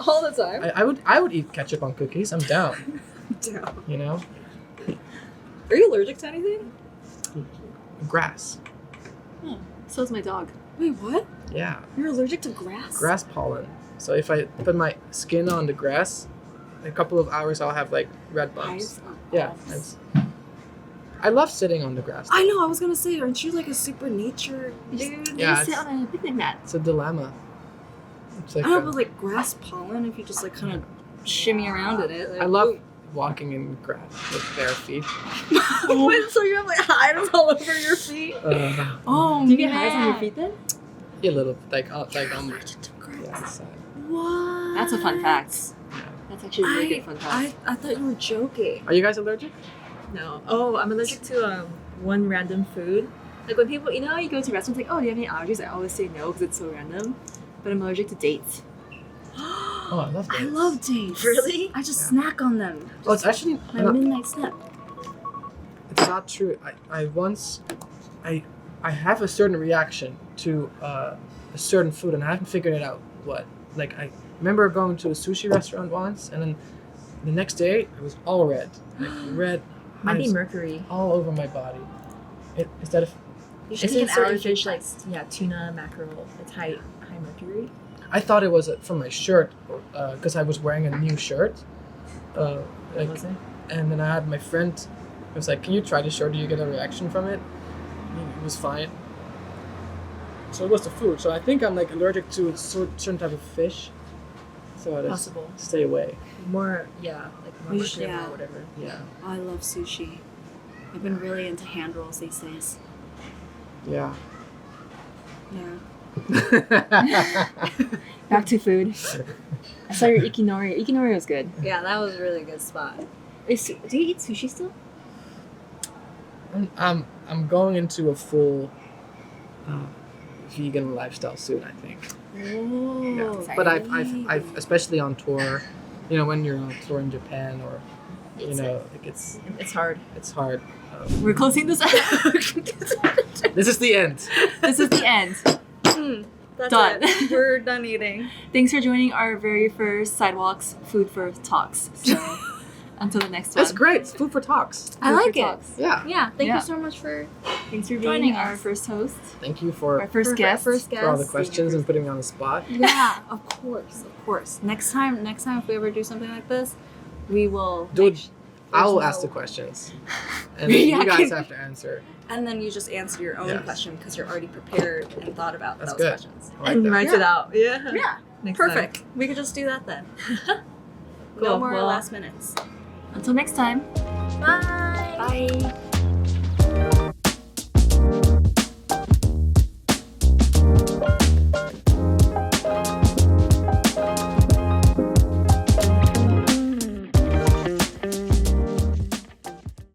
All the time. I would eat ketchup on cookies. I'm down. Damn. You know, Are you allergic to anything? grass. So is my dog. Wait, what? Yeah, You're allergic to grass? grass pollen. So if I put my skin on the grass, in a couple of hours I'll have like red bumps. Hives? Oh, Yeah. I love sitting on the grass. I know, I was gonna say, aren't you like a super nature dude? Yeah, Just sit it's- on a picnic mat. It's a dilemma. It's like I don't know, but like grass pollen, if you just like kind of shimmy around in it. Like, I love walking in grass with bare feet. Wait, so you have like hives all over your feet? Oh, Do you get hives on your feet then? A little like on the side. What? That's a fun fact. That's actually a really good fun fact. I thought you were joking. Are you guys allergic? No. Oh, I'm allergic to one random food. Like when people, you know, how you go to restaurants like, oh, do you have any allergies? I always say no because it's so random. But I'm allergic to dates. Oh, I love I dates. love dates. Really? I just Yeah. snack on them. Oh, it's actually My midnight snack. it's not true. I once I have a certain reaction to a certain food, and I haven't figured it out what. Like I remember going to a sushi restaurant once, and then the next day it was all red, like red. Might be hives mercury. all over my body. Instead of, You should Isn't take an certain allergy fish like test. tuna, mackerel? It's high mercury. I thought it was from my shirt, because I was wearing a new shirt. Like, Was it? and then I had my friend. Was like, "Can you try the shirt? Do you get a reaction from it?" It was fine. So it was the food. So I think I'm like allergic to a certain type of fish. So I just Possible. stay away. More, yeah, like more We mushroom should- yeah. or whatever. Yeah. I love sushi. I've been really into hand rolls these days. Yeah. Yeah. Back to food. I saw your ikinori. Ikinori was good. Yeah, that was a really good spot. Do you eat sushi still? I'm going into a full vegan lifestyle soon, I think. Oh, Yeah. But I've especially on tour, when you're on tour in Japan or like it's hard. it's hard. We're closing this out. This is the end. This is the end. That's Done. it. We're done eating. Thanks for joining our very first Sidewalks Food for Talks. So until the next one. That's great. It's food for talks. I Food like for it. Talks. Yeah. Yeah, thank Yeah. you so much for Thanks for being Joining our us. first host, Thank you for our first guest. First guest. all the questions and putting me on the spot. Yeah, of course. Next time if we ever do something like this, we will. Dude, I'll There's ask no- the questions, and Yeah, you guys can- have to answer. And then you just answer your own Yes. question because you're already prepared and thought about That's those good. questions. I like And that. write it out. Yeah. Yeah, Next perfect. time. We could just do that then. Cool. No more Well, last minutes. Until next time. Bye. Bye.